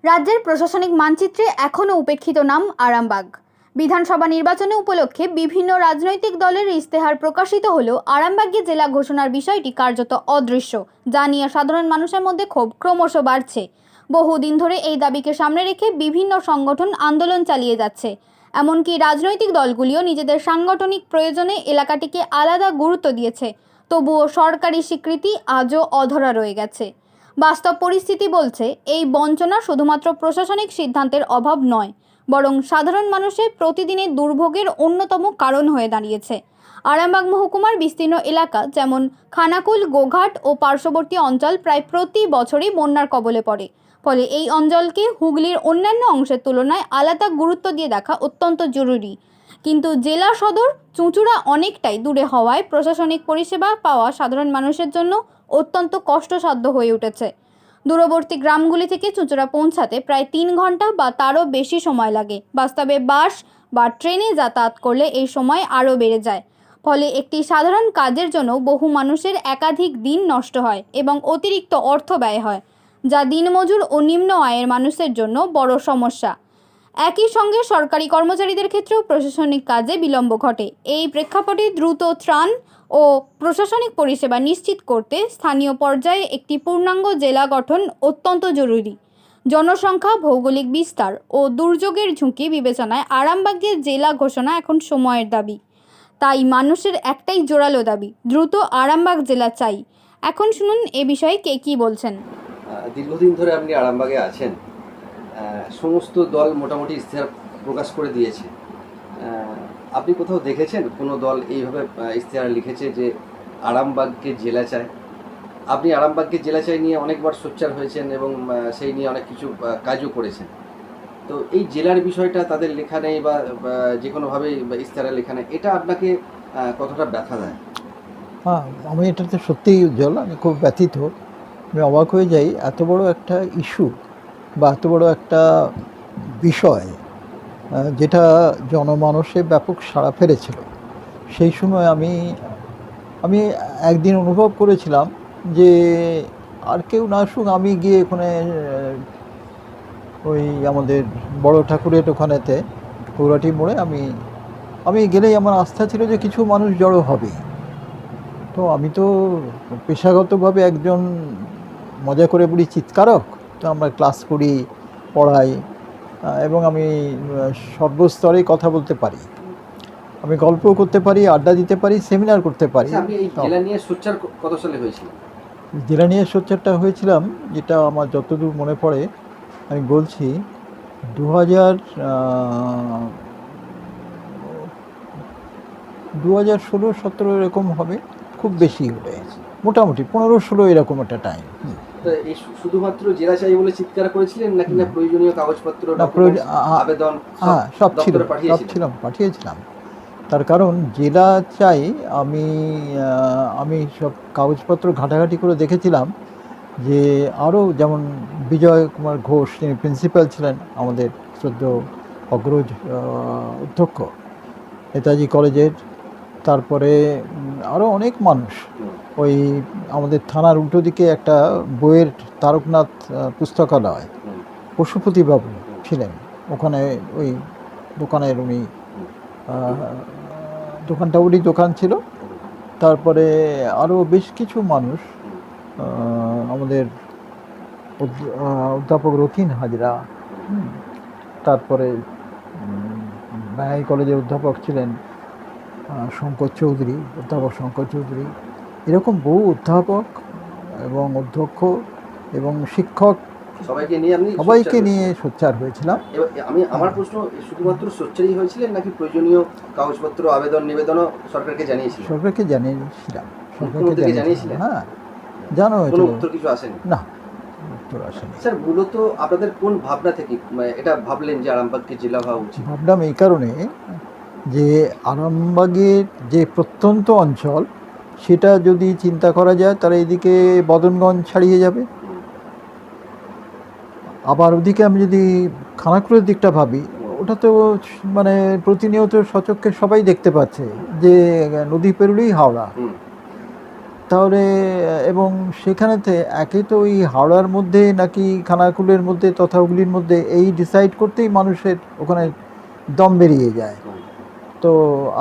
রাজ্যের প্রশাসনিক মানচিত্রে এখনও উপেক্ষিত নাম আরামবাগ। বিধানসভা নির্বাচনে উপলক্ষে বিভিন্ন রাজনৈতিক দলের ইস্তেহার প্রকাশিত হলেও আরামবাগকে জেলা ঘোষণার বিষয়টি কার্যত অদৃশ্য, যা নিয়ে সাধারণ মানুষের মধ্যে ক্ষোভ ক্রমশ বাড়ছে। বহুদিন ধরে এই দাবিকে সামনে রেখে বিভিন্ন সংগঠন আন্দোলন চালিয়ে যাচ্ছে। এমনকি রাজনৈতিক দলগুলিও নিজেদের সাংগঠনিক প্রয়োজনে এলাকাটিকে আলাদা গুরুত্ব দিয়েছে। তবুও সরকারি স্বীকৃতি আজও অধরা রয়ে গেছে। বাস্তব পরিস্থিতি বলছে এই বঞ্চনা শুধুমাত্র প্রশাসনিক সিদ্ধান্তের অভাব নয়, বরং সাধারণ মানুষের প্রতিদিনের দুর্ভোগের অন্যতম কারণ হয়ে দাঁড়িয়েছে। আরামবাগ মহকুমার বিস্তীর্ণ এলাকা যেমন খানাকুল, গোঘাট ও পার্শ্ববর্তী অঞ্চল প্রায় প্রতি বছরই বন্যার কবলে পড়ে। ফলে এই অঞ্চলকে হুগলির অন্যান্য অংশের তুলনায় আলাদা গুরুত্ব দিয়ে দেখা অত্যন্ত জরুরি। কিন্তু জেলা সদর চুঁচুড়া অনেকটাই দূরে হওয়ায় প্রশাসনিক পরিষেবা পাওয়া সাধারণ মানুষের জন্য অত্যন্ত কষ্টসাধ্য হয়ে উঠেছে। দূরবর্তী গ্রামগুলি থেকে চুঁচুড়া পৌঁছাতে প্রায় 3 ঘন্টা বা তারও বেশি সময় লাগে। বাস্তবে বাস বা ট্রেনে যাতায়াত করলে এই সময় আরও বেড়ে যায়। ফলে একটি সাধারণ কাজের জন্য বহু মানুষের একাধিক দিন নষ্ট হয় এবং অতিরিক্ত অর্থ ব্যয় হয়, যা দিনমজুর ও নিম্ন আয়ের মানুষের জন্য বড় সমস্যা। একই সঙ্গে সরকারি কর্মচারীদের ক্ষেত্রেও প্রশাসনিক কাজে বিলম্ব ঘটে। এই প্রেক্ষাপটে দ্রুত ত্রাণ ও প্রশাসনিক পরিষেবা নিশ্চিত করতে স্থানীয় পর্যায়ে একটি পূর্ণাঙ্গ জেলা গঠন অত্যন্ত জরুরি। জনসংখ্যা, ভৌগোলিক বিস্তার ও দুর্যোগের ঝুঁকি বিবেচনায় আরামবাগের জেলা ঘোষণা এখন সময়ের দাবি। তাই মানুষের একটাই জোরালো দাবি, দ্রুত আরামবাগ জেলা চাই। এখন শুনুন এ বিষয়ে কে কী বলছেন। দীর্ঘদিন ধরে আপনি আরামবাগে আছেন। সমস্ত দল মোটামুটি ইশতেহার প্রকাশ করে দিয়েছে। আপনি কোথাও দেখেছেন কোনো দল এইভাবে ইশতেহার লিখেছে যে আরামবাগকে জেলা চায়? আপনি আরামবাগকে জেলা চাই নিয়ে অনেকবার সোচ্চার হয়েছেন এবং সেই নিয়ে অনেক কিছু কাজও করেছেন। তো এই জেলার বিষয়টা তাদের লেখা নেই বা যে কোনোভাবেই ইশতেহারে লেখা নেই, এটা আপনাকে কতটা ব্যথা দেয়? হ্যাঁ, আমি এটাতে সত্যিই উজ্জ্বল, আমি খুব ব্যথিত। আমি অবাক হয়ে যাই, এত বড় একটা ইস্যু বা এত বড় একটা বিষয় যেটা জনমানসে ব্যাপক সাড়া ফেলেছিল, সেই সময় আমি একদিন অনুভব করেছিলাম যে আর কেউ না আসুক, আমি গিয়ে ওখানে ওই আমাদের বড় ঠাকুরের ওখানেতে গৌরাটি মোড়ে আমি গেলেই আমার আস্থা ছিল যে কিছু মানুষ জড়ো হবে। তো আমি তো পেশাগতভাবে একজন মজা করে বলি চিৎকারক, তো আমরা ক্লাস করি, পড়াই এবং আমি সর্বস্তরে কথা বলতে পারি, আমি গল্প করতে পারি, আড্ডা দিতে পারি, সেমিনার করতে পারি। আপনি এই জেলা নিয়ে সোচ্চার কত সালে হয়েছিল? জেলা নিয়ে সোচ্চারটা হয়েছিলাম, যেটা আমার যতদূর মনে পড়ে আমি বলছি, 2016-17 এরকম হবে, খুব বেশি হবে, মোটামুটি 15-16 এরকম একটা টাইম। এই শুধুমাত্র জেলা চাই বলে চিৎকার করেছিলেন নাকি না প্রয়োজনীয় কাগজপত্র, আবেদন? হ্যাঁ, সব পাঠিয়েছিলাম। তার কারণ জেলা চাই, আমি সব কাগজপত্র ঘাটাঘাটি করে দেখেছিলাম যে আরও যেমন বিজয় কুমার ঘোষ, তিনি প্রিন্সিপাল ছিলেন আমাদের শ্রদ্ধেয় অগ্রজ অধ্যক্ষ নেতাজি কলেজের, তারপরে আরও অনেক মানুষ, ওই আমাদের থানার উল্টো দিকে একটা বইয়ের তারকনাথ পুস্তকালয়, পশুপতিবাবু ছিলেন ওখানে, ওই দোকানের উনি দোকানটা উনি দোকান ছিল। তারপরে আরও বেশ কিছু মানুষ, আমাদের অধ্যাপক রথিন হাজরা, তারপরে বাঙালি কলেজের অধ্যাপক ছিলেন শঙ্কর চৌধুরী, অধ্যাপক শঙ্কর চৌধুরী, এরকম বহু অধ্যাপক এবং অধ্যক্ষ এবং শিক্ষক সবাইকে নিয়ে সোচ্চার হয়েছিলাম। আমার প্রশ্ন, শুধুমাত্র সোচ্চারই হয়েছিলেন নাকি প্রয়োজনীয় কাগজপত্র, আবেদন নিবেদনও সরকারকে জানিয়েছিলেন? সরকারকে জানিয়েছিলাম। হ্যাঁ, জানো, উত্তর কিছু আসেনি? না, উত্তর আসেনি। স্যার, মূলত আপনাদের কোন ভাবনা থেকে এটা ভাবলেন যে আরামবাগকে জেলা হওয়া উচিত? ভাবলাম এই কারণে যে আরামবাগের যে প্রত্যন্ত অঞ্চল, সেটা যদি চিন্তা করা যায় তাহলে এদিকে বদনগঞ্জ ছাড়িয়ে যাবে। আবার ওদিকে আমি যদি খানাকুলের দিকটা ভাবি, ওটা তো মানে প্রতিনিয়ত সচক্ষে সবাই দেখতে পাচ্ছে যে নদী পেরুলেই হাওড়া। তাহলে এবং সেখানেতে একে তো ওই হাওড়ার মধ্যে নাকি খানাকুলের মধ্যে তথা হুগলির মধ্যে এই ডিসাইড করতেই মানুষের ওখানে দম বেরিয়ে যায়। তো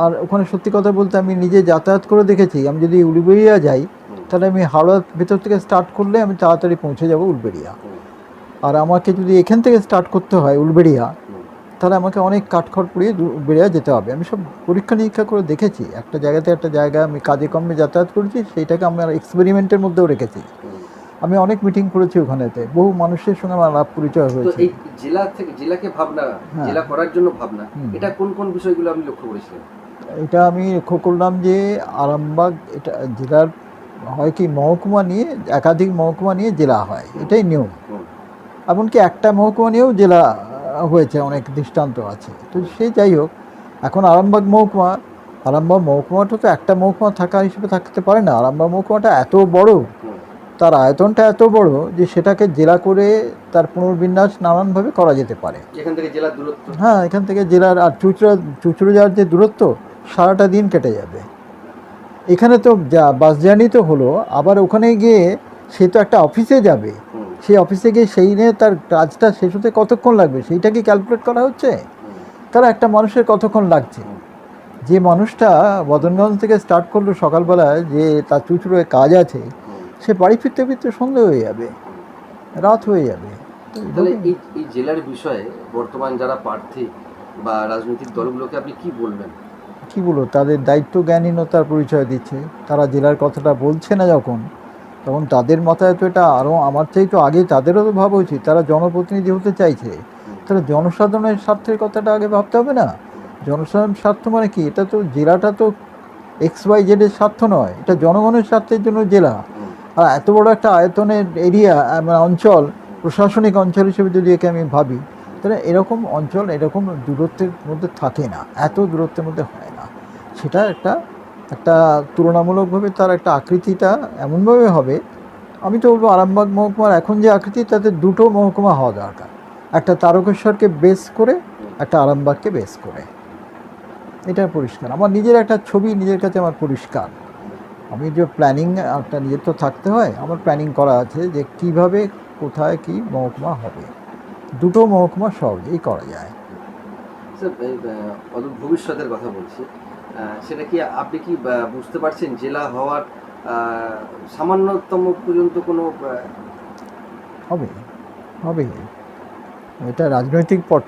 আর ওখানে সত্যি কথা বলতে আমি নিজে যাতায়াত করে দেখেছি, আমি যদি উলুবেড়িয়া যাই তাহলে আমি হাওড়ার ভেতর থেকে স্টার্ট করলে আমি তাড়াতাড়ি পৌঁছে যাব উলুবেড়িয়া। আর আমাকে যদি এখান থেকে স্টার্ট করতে হয় উলুবেড়িয়া, তাহলে আমাকে অনেক কাঠখড় পুড়িয়ে উলুবেড়িয়া যেতে হবে। আমি সব পরীক্ষা নিরীক্ষা করে দেখেছি, একটা জায়গাতে একটা জায়গা আমি কাজে কর্মে যাতায়াত করেছি, সেইটাকে আমি এক্সপেরিমেন্টের মধ্যেও রেখেছি। আমি অনেক মিটিং করেছি ওখানেতে, বহু মানুষের সঙ্গে আমার লাভ পরিচয় তো হয়েছে। এই জেলা থেকে জেলাকে ভাবনা, হ্যাঁ। জেলা করার জন্য ভাবনা, হুম। এটা কোন কোন বিষয়গুলো আপনি লক্ষ্য করেছিলেন? এটা আমি লক্ষ্য করলাম যে আরামবাগ এটা জেলার হয় কি মহকুমা নিয়ে, একাধিক মহকুমা নিয়ে জেলা হয়, এটাই নিয়ম। এমনকি একটা মহকুমা নিয়েও জেলা হয়েছে, অনেক দৃষ্টান্ত আছে। তো সে যাই হোক, এখন আরামবাগ মহকুমাটা তো একটা মহকুমা থাকা হিসেবে থাকতে পারে না। আরামবাগ মহকুমাটা এত বড়, তার আয়তনটা এত বড় যে সেটাকে জেলা করে তার পুনর্বিন্যাস নানানভাবে করা যেতে পারে। এখান থেকে জেলার দূরত্ব, হ্যাঁ, এখান থেকে জেলার আর চুঁচুড়া যাওয়ার যে দূরত্ব, সারাটা দিন কেটে যাবে। এখানে তো যা বাস জার্নি তো হলো, আবার ওখানে গিয়ে সে তো একটা অফিসে যাবে, সেই অফিসে গিয়ে সেই নিয়ে তার কাজটা শেষ হতে কতক্ষণ লাগবে সেইটা কি ক্যালকুলেট করা হচ্ছে? তারা একটা মানুষের কতক্ষণ লাগছে? যে মানুষটা বদনগঞ্জ থেকে স্টার্ট করলো সকালবেলায়, যে তার চুঁচুড়োয় কাজ আছে, সে বাড়ি ফিরতে ফিরতে সন্ধে হয়ে যাবে, রাত হয়ে যাবে। তাহলে এই জেলার বিষয়ে বর্তমান যারা প্রার্থী বা রাজনৈতিক দলগুলোকে আপনি কি বলবেন? কী বলবো, তাদের দায়িত্ব জ্ঞানহীনতার পরিচয় দিচ্ছে। তারা জেলার কথাটা বলছে না যখন, তখন তাদের মাথায় তো এটা আরও আমার চাই তো আগে তাদেরও তো ভাবা উচিত। তারা জনপ্রতিনিধি হতে চাইছে, তাহলে জনসাধারণের স্বার্থের কথাটা আগে ভাবতে হবে না? জনসাধারণের স্বার্থ মানে কি? এটা তো জেলাটা তো XYZ এর স্বার্থ নয়, এটা জনগণের স্বার্থের জন্য জেলা। আর এত বড় একটা আয়তনের এরিয়া, অঞ্চল, প্রশাসনিক অঞ্চল হিসেবে যদি একে আমি ভাবি, তাহলে এরকম অঞ্চল এরকম দূরত্বের মধ্যে থাকে না, এত দূরত্বের মধ্যে হয় না। সেটা একটা তুলনামূলকভাবে তার একটা আকৃতিটা এমনভাবে হবে, আমি তো বলবো আরামবাগ মহকুমার এখন যে আকৃতি, তাতে দুটো মহকুমা হওয়া দরকার, একটা তারকেশ্বরকে বেস করে, একটা আরামবাগকে বেস করে। এটা পরিষ্কার, আমার নিজের একটা ছবি নিজের কাছে আমার পরিষ্কার। আমি যে প্ল্যানিং একটা নিজের তো থাকতে হয়, আমার প্ল্যানিং করা আছে যে কিভাবে কোথায় কি মহকুমা হবে। দুটো মহকুমা সহজেই করা যায়। স্যার, অদূর ভবিষ্যতের কথা বলছি, সেটা কি আপনি কি বুঝতে পারছেন জেলা হওয়ার সামান্যতম পর্যন্ত কোনো হবে হবে এটা রাজনৈতিক পট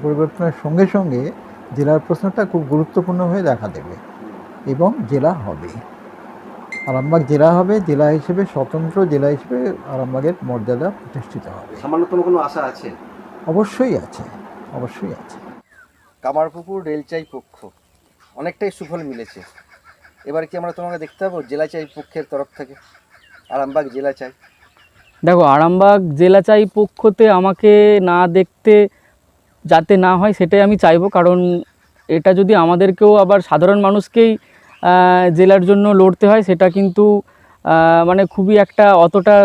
পরিবর্তনের সঙ্গে সঙ্গে জেলার প্রশ্নটা খুব গুরুত্বপূর্ণ হয়ে দেখা দেবে এবং জেলা হবে। আরামবাগ জেলা হবে, জেলা হিসেবে স্বতন্ত্র জেলা হিসেবে আরামবাগের মর্যাদা প্রতিষ্ঠিত হবে। সামান্যতম কোনো আশা আছে? অবশ্যই আছে, অবশ্যই আছে। কামারপুকুর রেলচাই পক্ষ অনেকটাই সুফল মিলেছে, এবার কি আমরা তোমাকে দেখতে পাবো জেলা চাই পক্ষের তরফ থেকে? আরামবাগ জেলা চাই। দেখো, আরামবাগ জেলা চাই পক্ষতে আমাকে না দেখতে যাতে না হয় সেটাই আমি চাইবো, কারণ এটা যদি আমাদেরকেও আবার সাধারণ মানুষকেই জেলার জন্য লড়তে হয়, সেটা কিন্তু মানে খুবই একটা অতটা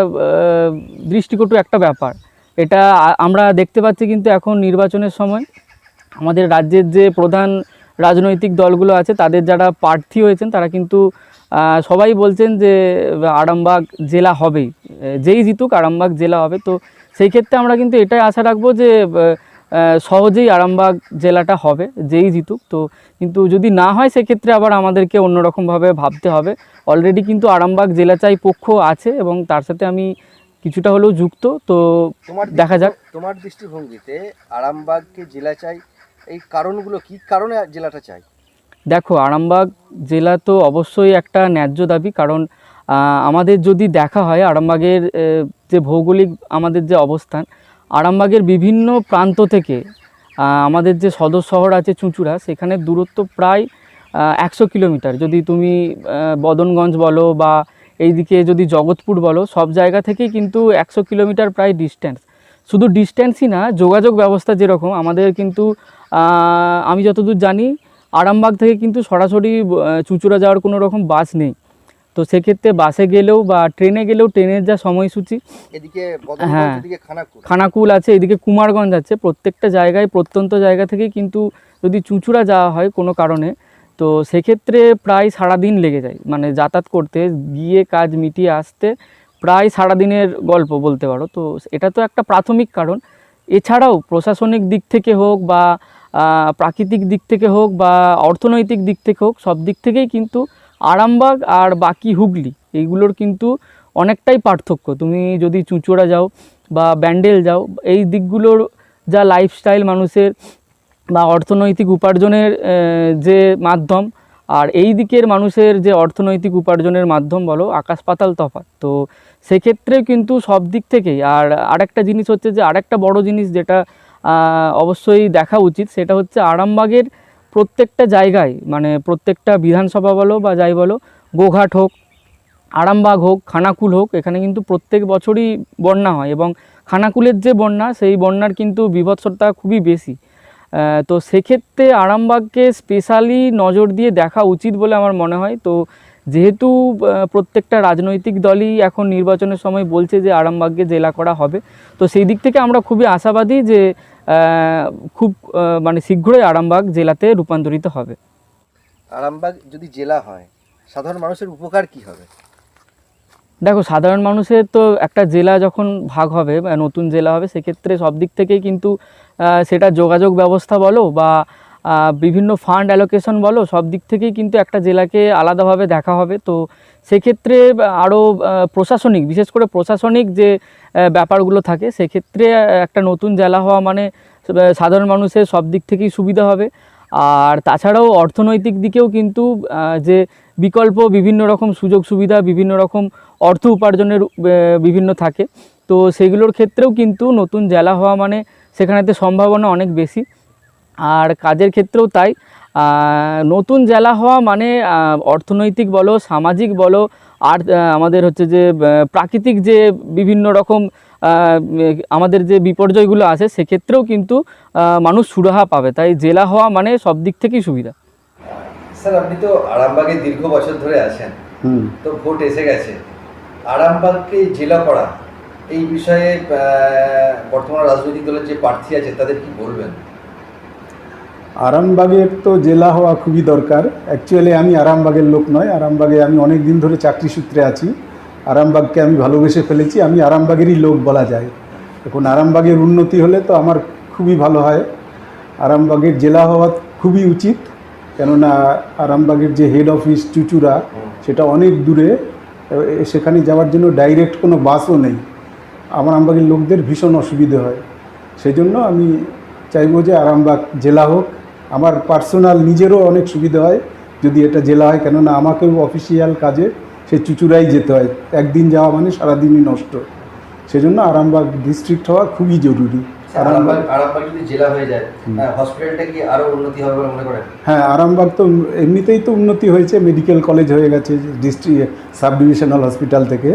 দৃষ্টিকটু একটা ব্যাপার। এটা আমরা দেখতে পাচ্ছি কিন্তু এখন নির্বাচনের সময় আমাদের রাজ্যের যে প্রধান রাজনৈতিক দলগুলো আছে, তাদের যারা প্রার্থী হয়েছেন তারা কিন্তু সবাই বলছেন যে আরামবাগ জেলা হবেই, যেই জিতুক আরামবাগ জেলা হবে। তো সেই ক্ষেত্রে আমরা কিন্তু এটাই আশা রাখবো যে সহজেই আরামবাগ জেলাটা হবে, যেই জিতুক। তো কিন্তু যদি না হয় সেক্ষেত্রে আবার আমাদেরকে অন্যরকমভাবে ভাবতে হবে। অলরেডি কিন্তু আরামবাগ জেলা চাই পক্ষ আছে এবং তার সাথে আমি কিছুটা হলেও যুক্ত। তো দেখা যাক। তোমার দৃষ্টিভঙ্গিতে আরামবাগকে জেলা চাই, এই কারণগুলো কি কারণে জেলাটা চাই? দেখো, আরামবাগ জেলা তো অবশ্যই একটা ন্যায্য দাবি, কারণ আমাদের যদি দেখা হয় আরামবাগের যে ভৌগোলিক আমাদের যে অবস্থান, আরামবাগের বিভিন্ন প্রান্ত থেকে আমাদের যে সদর শহর আছে চুঁচুড়া, সেখানে দূরত্ব প্রায় 100 কিলোমিটার। যদি তুমি বদনগঞ্জ বলো বা এইদিকে যদি জগৎপুর বলো, সব জায়গা থেকেই কিন্তু 100 কিলোমিটার প্রায় ডিস্ট্যান্স। শুধু ডিস্ট্যান্সই না, যোগাযোগ ব্যবস্থা যেরকম আমাদের কিন্তু আমি যতদূর জানি আরামবাগ থেকে কিন্তু সরাসরি চুঁচুড়া যাওয়ার কোনো রকম বাস নেই। তো সেক্ষেত্রে বাসে গেলেও বা ট্রেনে গেলেও ট্রেনের যা সময়সূচি, এদিকে হ্যাঁ, এদিকে খানাকুল আছে, এদিকে কুমারগঞ্জ আছে, প্রত্যেকটা জায়গায় প্রত্যন্ত জায়গা থেকেই কিন্তু যদি চুঁচুড়া যাওয়া হয় কোনো কারণে, তো সেক্ষেত্রে প্রায় সারাদিন লেগে যায়, মানে যাতায়াত করতে গিয়ে কাজ মিটিয়ে আসতে প্রায় সারাদিনের গল্প বলতে পারো। তো এটা তো একটা প্রাথমিক কারণ। এছাড়াও প্রশাসনিক দিক থেকে হোক বা প্রাকৃতিক দিক থেকে হোক বা অর্থনৈতিক দিক থেকে হোক, সব দিক থেকেই কিন্তু আরামবাগ আর বাকি হুগলি এইগুলোর কিন্তু অনেকটাই পার্থক্য। তুমি যদি চুঁচুড়া যাও বা ব্যান্ডেল যাও, এই দিকগুলোর যা লাইফস্টাইল মানুষের বা অর্থনৈতিক উপার্জনের যে মাধ্যম, আর এই দিকের মানুষের যে অর্থনৈতিক উপার্জনের মাধ্যম বলো, আকাশ পাতাল তফাৎ। তো সেক্ষেত্রে কিন্তু সব দিক থেকেই। আর আরেকটা জিনিস হচ্ছে যে, আরেকটা বড় জিনিস যেটা অবশ্যই দেখা উচিত, সেটা হচ্ছে আরামবাগের প্রত্যেকটা জায়গায়, মানে প্রত্যেকটা বিধানসভা বলো বা যাই বলো, গোঘাট হোক, আরামবাগ হোক, খানাকুল হোক, এখানে কিন্তু প্রত্যেক বছরই বন্যা হয় এবং খানাকুলের যে বন্যা, সেই বন্যার কিন্তু বীভৎসতা খুবই বেশি। তো সেক্ষেত্রে আরামবাগকে স্পেশালি নজর দিয়ে দেখা উচিত বলে আমার মনে হয়। তো যেহেতু প্রত্যেকটা রাজনৈতিক দলই এখন নির্বাচনের সময় বলছে যে আরামবাগকে জেলা করা হবে, তো সেই দিক থেকে আমরা খুবই আশাবাদী যে খুব মানে শীঘ্রই আরামবাগ জেলাতে রূপান্তরিত হবে। আরামবাগ যদি জেলা হয়, সাধারণ মানুষের উপকার কি হবে? দেখো, সাধারণ মানুষের তো একটা জেলা যখন ভাগ হবে বা নতুন জেলা হবে, সেক্ষেত্রে সব দিক থেকেই কিন্তু সেটা যোগাযোগ ব্যবস্থা বলো বা বিভিন্ন ফান্ড অ্যালোকেশন বলো, সব দিক থেকেই কিন্তু একটা জেলাকে আলাদাভাবে দেখা হবে। তো সেক্ষেত্রে আরও প্রশাসনিক, বিশেষ করে প্রশাসনিক যে ব্যাপারগুলো থাকে, সেক্ষেত্রে একটা নতুন জেলা হওয়া মানে সাধারণ মানুষের সব দিক থেকেই সুবিধা হবে। আর তাছাড়াও অর্থনৈতিক দিকেও কিন্তু যে বিকল্প বিভিন্ন রকম সুযোগ সুবিধা, বিভিন্ন রকম অর্থ উপার্জনের বিভিন্ন থাকে, তো সেগুলোর ক্ষেত্রেও কিন্তু নতুন জেলা হওয়া মানে সেখানেতে সম্ভাবনা অনেক বেশি। আর কাজের ক্ষেত্রেও তাই, নতুন জেলা হওয়া মানে অর্থনৈতিক বলো, সামাজিক বলো, আর আমাদের হচ্ছে যে প্রাকৃতিক যে বিভিন্ন রকম আমাদের যে বিপর্যয়গুলো আছে, সেক্ষেত্রেও কিন্তু মানুষ সুরাহা পাবে। তাই জেলা হওয়া মানে সব দিক থেকেই সুবিধা। স্যার, আপনি তো আরামবাগে দীর্ঘ বছর ধরে আছেন, তো ভোট এসে গেছে, আরামবাগকে জেলা করা এই বিষয়ে বর্তমান রাজনৈতিক দলের যে প্রার্থী আছে তাদের কি বলবেন? আরামবাগের তো জেলা হওয়া খুবই দরকার। অ্যাকচুয়ালি আমি আরামবাগের লোক নয়, আরামবাগে আমি অনেক দিন ধরে চাকরি সূত্রে আছি। আরামবাগকে আমি ভালোবেসে ফেলেছি, আমি আরামবাগেরই লোক বলা যায়। এখন আরামবাগের উন্নতি হলে তো আমার খুবই ভালো হয়। আরামবাগের জেলা হওয়া খুবই উচিত, কেননা আরামবাগের যে হেড অফিস চুচুড়া, সেটা অনেক দূরে, সেখানে যাওয়ার জন্য ডাইরেক্ট কোনো বাসও নেই। আরামবাগের লোকদের ভীষণ অসুবিধে হয়। সেই জন্য আমি চাইবো যে আরামবাগ জেলা হোক। আমার পার্সোনাল নিজেরও অনেক সুবিধা হয় যদি এটা জেলা হয়, কেননা আমাকেও অফিসিয়াল কাজে সে চুচুড়াই যেতে হয়। একদিন যাওয়া মানে সারাদিনই নষ্ট। সেজন্য আরামবাগ ডিস্ট্রিক্ট হওয়া খুবই জরুরি। আরামবাগ যদি জেলা হয়ে যায়, হসপিটালটা কি আরো উন্নতি হবে বলে মনে করেন? হ্যাঁ, আরামবাগ তো এমনিতেই তো উন্নতি হয়েছে, মেডিকেল কলেজ হয়ে গেছে ডিস্ট্রিক্ট সাব ডিভিশনাল হসপিটাল থেকে।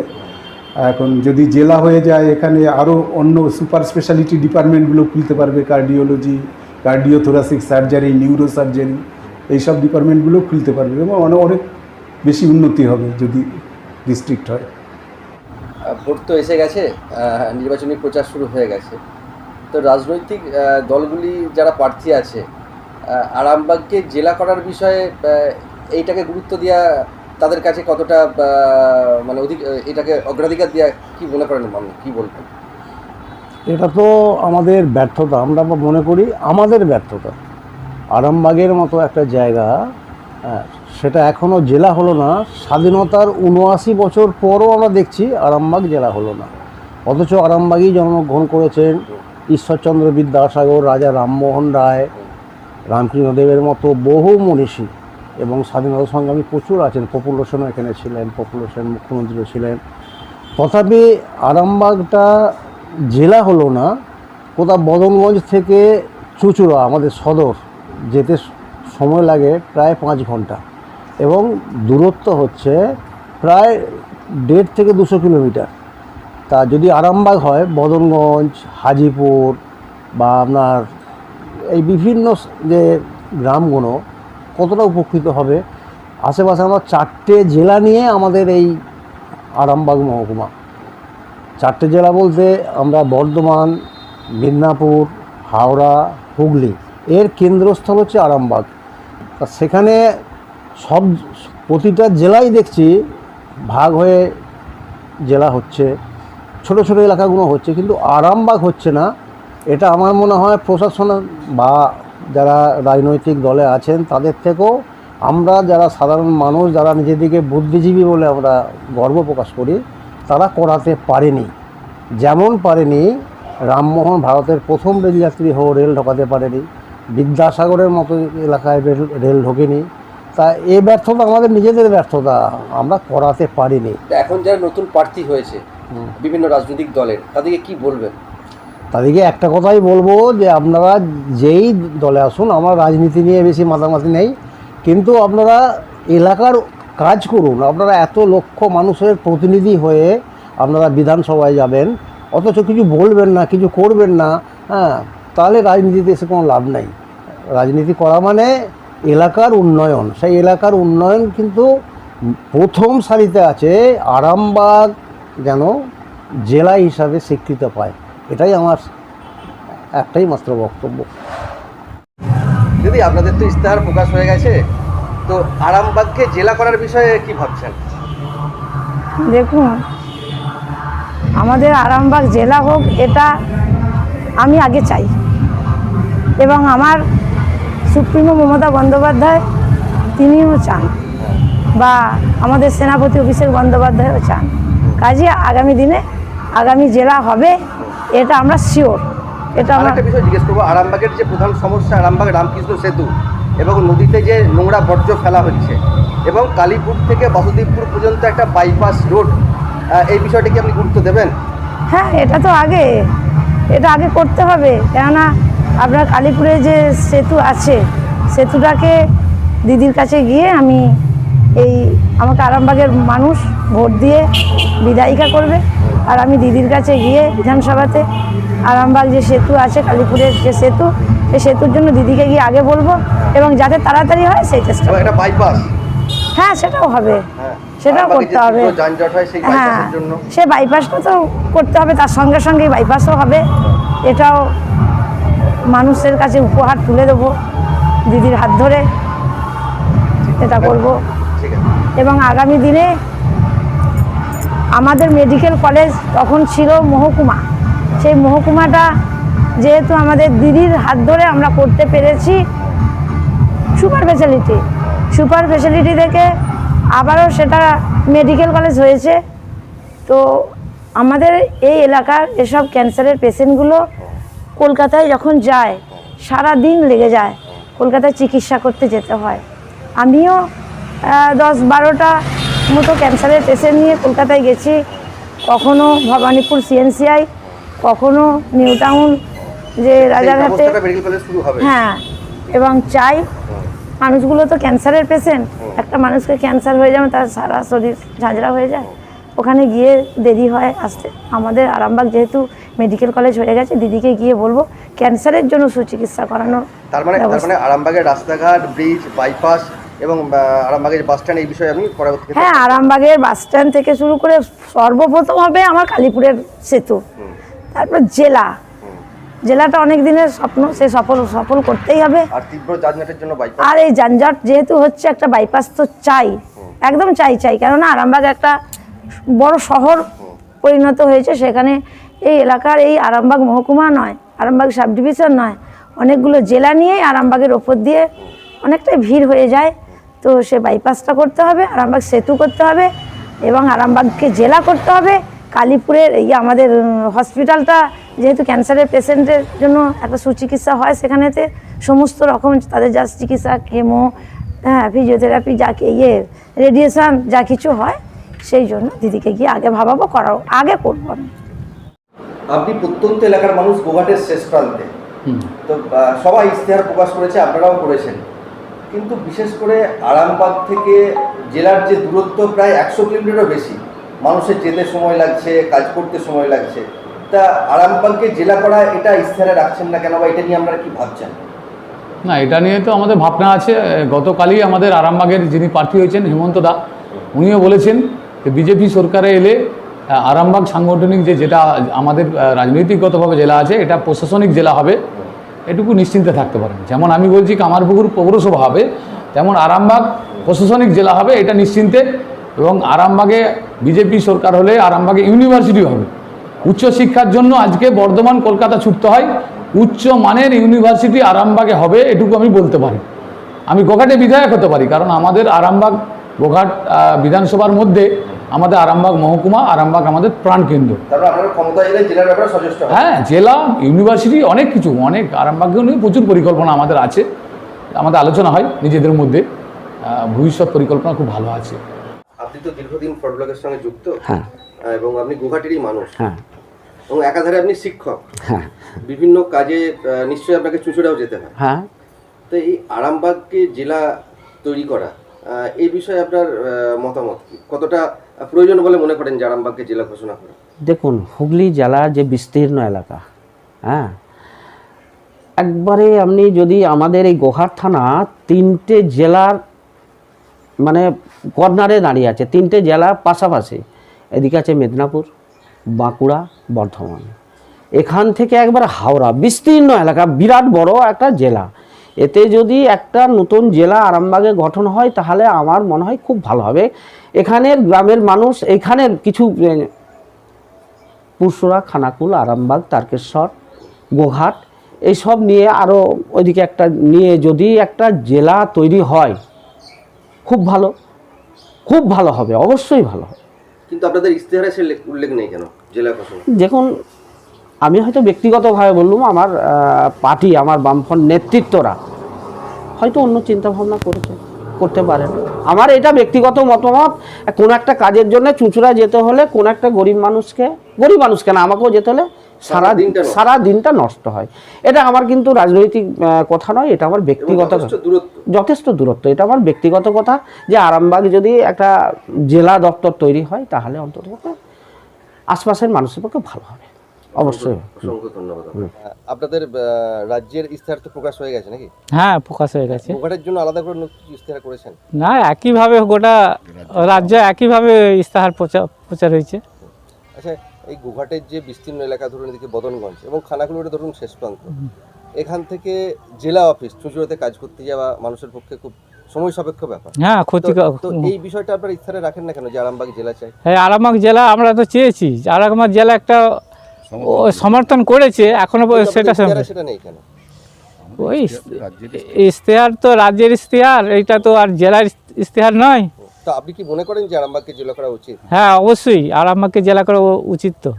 এখন যদি জেলা হয়ে যায়, এখানে আরও অন্য সুপার স্পেশালিটি ডিপার্টমেন্টগুলো খুলতে পারবে, cardiology, cardiothoracic surgery, neuro surgery, এইসব ডিপার্টমেন্টগুলো খুলতে পারবে এবং অনেক বেশি উন্নতি হবে যদি ডিস্ট্রিক্ট হয়। ভোট তো এসে গেছে, নির্বাচনী প্রচার শুরু হয়ে গেছে, তো রাজনৈতিক দলগুলি যারা প্রার্থী আছে, আরামবাগকে জেলা করার বিষয়ে এইটাকে গুরুত্ব দেওয়া তাদের কাছে কতটা মানে এটাকে অগ্রাধিকার দেওয়া কি মনে করেন, আপনি কি বলবেন? এটা তো আমাদের ব্যর্থতা, আমরা মনে করি আমাদের ব্যর্থতা। আরামবাগের মতো একটা জায়গা, সেটা এখনও জেলা হলো না। স্বাধীনতার ৭৯ বছর পরও আমরা দেখছি আরামবাগ জেলা হলো না। অথচ আরামবাগেই জন্মগ্রহণ করেছেন ঈশ্বরচন্দ্র বিদ্যাসাগর, রাজা রামমোহন রায়, রামকৃষ্ণদেবের মতো বহু মনীষী, এবং স্বাধীনতা সংগ্রামী প্রচুর আছেন। পপুলেশনও এখানে ছিলেন, পপুলেশন মুখ্যমন্ত্রীও ছিলেন। তথাপি আরামবাগটা জেলা হলো না। কোথাও বদনগঞ্জ থেকে চুচুড়া আমাদের সদর যেতে সময় লাগে প্রায় 5 ঘন্টা, এবং দূরত্ব হচ্ছে প্রায় 1.5 থেকে 200 কিলোমিটার। তা যদি আরামবাগ হয়, বদনগঞ্জ, হাজিপুর বা আপনার এই বিভিন্ন যে গ্রামগুলো কতটা উপকৃত হবে। আশেপাশে আমরা 4টে জেলা নিয়ে আমাদের এই আরামবাগ মহকুমা। 4টে জেলা বলতে আমরা বর্ধমান, মেদিনীপুর, হাওড়া, হুগলি, এর কেন্দ্রস্থল হচ্ছে আরামবাগ। তা সেখানে সব প্রতিটা জেলায় দেখছি ভাগ হয়ে জেলা হচ্ছে, ছোট ছোট এলাকাগুলো হচ্ছে, কিন্তু আরামবাগ হচ্ছে না। এটা আমার মনে হয় প্রশাসন বা যারা রাজনৈতিক দলে আছেন তাদের থেকেও আমরা যারা সাধারণ মানুষ, যারা নিজেদেরকে বুদ্ধিজীবী বলে আমরা গর্ব প্রকাশ করি, তারা করাতে পারেনি। যেমন পারেনি রামমোহন ভারতের প্রথম রেলযাত্রী হয়ে রেল ঢোকাতে পারেনি, বিদ্যাসাগরের মতো এলাকায় রেল ঢোকেনি। তা এই ব্যর্থতা আমাদের নিজেদের ব্যর্থতা, আমরা করাতে পারিনি। এখন যারা নতুন প্রার্থী হয়েছে বিভিন্ন রাজনৈতিক দলের, তাদেরকে কি বলবেন? তাদেরকে একটা কথাই বলবো যে আপনারা যেই দলে আসুন, আমার রাজনীতি নিয়ে বেশি মাতামাতি নেই, কিন্তু আপনারা এলাকার কাজ করুন। আপনারা এত লক্ষ মানুষের প্রতিনিধি হয়ে আপনারা বিধানসভায় যাবেন, অথচ কিছু বলবেন না, কিছু করবেন না, হ্যাঁ, তাহলে রাজনীতিতে এসে কোনো লাভ নেই। রাজনীতি করা মানে এলাকার উন্নয়ন। সেই এলাকার উন্নয়ন কিন্তু প্রথম সারিতে আছে আরামবাগ যেন জেলা হিসাবে স্বীকৃত পায়, এটাই আমার একটাই মাত্র বক্তব্য। দিদি, আপনাদের তো ইশতেহার প্রকাশ হয়ে গেছে, তো আরামবাগকে জেলা করার বিষয়ে কি ভাবছেন? দেখুন, আমাদের আরামবাগ জেলা হোক এটা আমি আগে চাই, এবং আমার সুপ্রিমো মমতা বন্দ্যোপাধ্যায় তিনিও চান, বা আমাদের সেনাপতি অভিষেক বন্দ্যোপাধ্যায়ও চান। কাজে আগামী দিনে আগামী জেলা হবে, এটা আমরা শিওর। এটা আমরা একটা বিষয় জিজ্ঞেস করবো, আরামবাগের যে প্রধান সমস্যা আরামবাগ রামকৃষ্ণ সেতু এবং নদীতে যে নোংরা বর্জ্য ফেলা হচ্ছে, এবং কালীপুর থেকে বাসুদেবপুর পর্যন্ত একটা বাইপাস রোড, এই বিষয়টা কি আপনি গুরুত্ব দেবেন? হ্যাঁ, এটা তো এটা আগে করতে হবে। কেননা আপনার কালীপুরে যে সেতু আছে, সেতুটাকে দিদির কাছে গিয়ে আমাকে আরামবাগের মানুষ ভোট দিয়ে বিদায়িকা করবে, আর আমি দিদির কাছে গিয়ে বিধানসভাতে আরামবাগ যে সেতু আছে, কালীপুরের যে সেতু, সেই সেতুর জন্য দিদিকে গিয়ে আগে বলবো, এবং যাতে তাড়াতাড়ি হয় সেই চেষ্টা করবো। একটা বাইপাস, হ্যাঁ, সেটাও হবে, সেটাও করতে হবে। যানজট হয় সেই হ্যাঁ, বাইপাসের জন্য সে বাইপাসটা তো করতে হবে, তার সঙ্গে সঙ্গে বাইপাসও হবে। এটাও মানুষের কাছে উপহার তুলে দেবো দিদির হাত ধরে, এটা করব। ঠিক আছে। এবং আগামী দিনে আমাদের মেডিকেল কলেজ তখন ছিল মহকুমা, সেই মহকুমাটা যেহেতু আমাদের দিদির হাত ধরে আমরা করতে পেরেছি, সুপার ফেসিলিটি থেকে আবারও সেটা মেডিকেল কলেজ হয়েছে। তো আমাদের এই এলাকার এসব ক্যান্সারের পেশেন্টগুলো কলকাতায় যখন যায়, সারা দিন লেগে যায়, কলকাতায় চিকিৎসা করতে যেতে হয়। আমিও 10-12টা মতো ক্যান্সারের পেশেন্ট নিয়ে কলকাতায় গেছি, কখনো ভবানীপুর CNCI, কখনো নিউ টাউন যে রাজারহাটে। হ্যাঁ, এবং চাই মানুষগুলো তো ক্যান্সারের পেশেন্ট, একটা মানুষকে ক্যান্সার হয়ে যাবে তার সারা শরীর ঝাঁঝরা হয়ে যায়, ওখানে গিয়ে দেরি হয় আসতে। আমাদের আরামবাগ যেহেতু মেডিকেল কলেজ হয়ে গেছে, দিদিকে গিয়ে বলবো ক্যান্সারের জন্য সুচিকিৎসা করানোর। তার মানে আরামবাগের রাস্তাঘাট, ব্রিজ, বাইপাস এবং আরামবাগের বাস স্ট্যান্ড, এই বিষয়ে আমি পরবর্তীতে। হ্যাঁ, আরামবাগের বাস স্ট্যান্ড থেকে শুরু করে সর্বপ্রথম হবে আমার কালীপুরের সেতু, তারপর জেলাটা অনেক দিনের স্বপ্ন, সে সফল করতেই হবে। আর তীব্র যানজটের জন্য বাইপাস, আর এই যানজট যেহেতু হচ্ছে, একটা বাইপাস তো চাই, একদম চাই। কেননা আরামবাগ একটা বড় শহর পরিণত হয়েছে, সেখানে এই এলাকার এই আরামবাগ মহকুমা নয়, আরামবাগ সাব ডিভিশন নয়, অনেকগুলো জেলা নিয়েই আরামবাগের ওপর দিয়ে অনেকটাই ভিড় হয়ে যায়। তো সে বাইপাসটা করতে হবে, আরামবাগ সেতু করতে হবে, এবং আরামবাগকে জেলা করতে হবে। কালীপুরের আমাদের হসপিটালটা যেহেতু ক্যান্সারের পেশেন্টের জন্য একটা সুচিকিৎসা হয়, সেখানেতে সমস্ত রকম তাদের যা চিকিৎসা, কেমো, ফিজিওথেরাপি, রেডিয়েশন যা কিছু হয়, সেই জন্য দিদিকে গিয়ে আগে ভাবাবো, আগে করবো আমি। আপনি প্রত্যন্ত এলাকার মানুষ, গোঘাটের শেষ প্রান্তে, তো সবাই ইশতেহার প্রকাশ করেছে, আপনারাও করেছেন, কিন্তু বিশেষ করে আরামবাগ থেকে জেলার যে দূরত্ব প্রায় 100 কিলোমিটারও বেশি, মানুষের যেতে সময় লাগছে, কাজ করতে সময় লাগছে, তা আরামবাগকে জেলা করা এটা ইশতেহারে রাখছেন না কেন, বা এটা নিয়ে আপনারা কি ভাবছেন? না, এটা নিয়ে তো আমাদের ভাবনা আছে। গতকালই আমাদের আরামবাগের যিনি প্রার্থী হয়েছেন হেমন্ত দা, উনিও বলেছেন যে বিজেপি সরকারে এলে আরামবাগ সাংগঠনিক যেটা আমাদের রাজনৈতিকগতভাবে জেলা আছে, এটা প্রশাসনিক জেলা হবে, এটুকু নিশ্চিন্তে থাকতে পারেন। যেমন আমি বলছি কামারপুকুর পৌরসভা হবে, তেমন আরামবাগ প্রশাসনিক জেলা হবে, এটা নিশ্চিন্তে। এবং আরামবাগে বিজেপি সরকার হলে আরামবাগে ইউনিভার্সিটি হবে। উচ্চশিক্ষার জন্য আজকে বর্ধমান কলকাতা ছুটতে হয়, উচ্চ মানের ইউনিভার্সিটি আরামবাগে হবে, এটুকু আমি বলতে পারি। আমি গোঘাটে বিধায়ক হতে পারি, কারণ আমাদের আরামবাগ গোঘাট বিধানসভার মধ্যে আমাদের আরামবাগ মহকুমা, আরামবাগ আমাদের প্রাণকেন্দ্র। তারপর আপনারা ক্ষমতা এলে জেলার ব্যাপারে সচেষ্ট হবেন। হ্যাঁ, জেলা, ইউনিভার্সিটি, অনেক কিছু, অনেক আরামবাগকেও নিয়ে প্রচুর পরিকল্পনা আমাদের আছে, আমাদের আলোচনা হয় নিজেদের মধ্যে। ভবিষ্যৎ পরিকল্পনা খুব ভালো আছে। আপনি তো দীর্ঘদিন ফ্রড ব্লকের সঙ্গে যুক্ত, হ্যাঁ এবং আপনি গুয়াহাটিরই মানুষ, হ্যাঁ এবং একাধারে আপনি শিক্ষক। হ্যাঁ বিভিন্ন কাজে নিশ্চয়ই আপনাকে চুঁচুড়াও যেতে হয়। হ্যাঁ তো এই আরামবাগকে জেলা তৈরি করা, এই বিষয়ে আপনার মতামত কি? কতটা প্রয়োজন বলে মনে করেন যে আরামবাগকে জেলা ঘোষণা করা? দেখুন, হুগলি জেলা যে বিস্তীর্ণ এলাকা, হ্যাঁ, একবারে আপনি যদি আমাদের এই গোঘাট থানা 3টে জেলার মানে কর্নারে দাঁড়িয়ে আছে, 3টে জেলা পাশাপাশি। এদিকে আছে মেদিনীপুর, বাঁকুড়া, বর্ধমান, এখান থেকে একবার হাওড়া, বিস্তীর্ণ এলাকা, বিরাট বড় একটা জেলা। এতে যদি একটা নতুন জেলা আরামবাগে গঠন হয় তাহলে আমার মনে হয় খুব ভালো হবে। এখানের গ্রামের মানুষ, এখানের কিছু পুরসুরা, খানাকুল, আরামবাগ, তারকেশ্বর, গোঘাট, এইসব নিয়ে আরও ওইদিকে একটা নিয়ে যদি একটা জেলা তৈরি হয় খুব ভালো, খুব ভালো হবে, অবশ্যই ভালো হবে। কিন্তু আপনাদের ইশতেহারে সে উল্লেখ নেই কেন জেলা ঘোষণা? দেখুন, আমি হয়তো ব্যক্তিগতভাবে বললাম, আমার পার্টি, আমার বামফ্রন্ট নেতৃত্বরা হয়তো অন্য চিন্তাভাবনা করতে পারেন। আমার এটা ব্যক্তিগত মতামত। কোনো একটা কাজের জন্য চুঁচুড়া যেতে হলে কোনো একটা গরিব মানুষ কেন, আমাকেও যেতে হলে সারা দিনটা নষ্ট হয়। এটা আমার কিন্তু রাজনৈতিক কথা নয়, এটা আমার ব্যক্তিগত, যথেষ্ট দূরত্ব। এটা আমার ব্যক্তিগত কথা যে আরামবাগ যদি একটা জেলা দপ্তর তৈরি হয় তাহলে অন্তত আশপাশের মানুষের পক্ষে ভালো হবে, অবশ্যই। অসংখ্য ধন্যবাদ। আপনাদের রাজ্যের ইশতেহার তো প্রকাশ হয়ে গেছে নাকি? হ্যাঁ, প্রকাশ হয়ে গেছে। গোঘাটের জন্য আলাদা করে ইশতেহার করেছেন? না, একইভাবে গোটা রাজ্যে একইভাবে ইস্তাহার প্রচার হয়েছে। আচ্ছা, এই গোঘাটের যে বিস্তীর্ণ এলাকা, ধরুন এদিকে বদনগঞ্জ এবং খানাকুলের ধরুন শেষ প্রান্ত, এখান থেকে জেলা অফিস চুঁচুড়াতে কাজ করতে যাওয়া মানুষের পক্ষে খুব সময় সাপেক্ষ ব্যাপার। হ্যাঁ, ক্ষতিকর। তো এই বিষয়টা আপনারা ইশতেহারে রাখেন না কেন যে আরামবাগ জেলা চাই? হ্যাঁ, আরামবাগ জেলা আমরা তো চেয়েছি, আরামবাগ জেলা একটা সমর্থন করেছে, এখনো সেটা নেই কেন? ওই ইশতেহার তো রাজ্যের ইশতেহার, এইটা তো আর জেলার ইশতেহার নয়। তো আপনি কি মনে করেন যে আরামবাগকে জেলা করা উচিত? হ্যাঁ, অবশ্যই আরামবাগকে জেলা করা উচিত। তো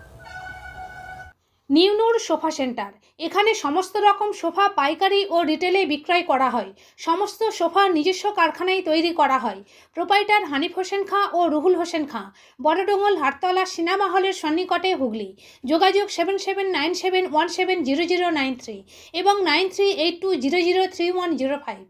নিউনুর সোফা সেন্টার, এখানে সমস্ত রকম সোফা পাইকারি ও রিটেলে বিক্রয় করা হয়। সমস্ত সোফা নিজস্ব কারখানায় তৈরি করা হয়। প্রোপাইটার হানিফ হোসেন খাঁ ও রুহুল হোসেন খাঁ, বড়ডোঙ্গল হাটতলা সিনেমা হলের সন্নিকটে, হুগলি। যোগাযোগ 7797170093 এবং 9382003105।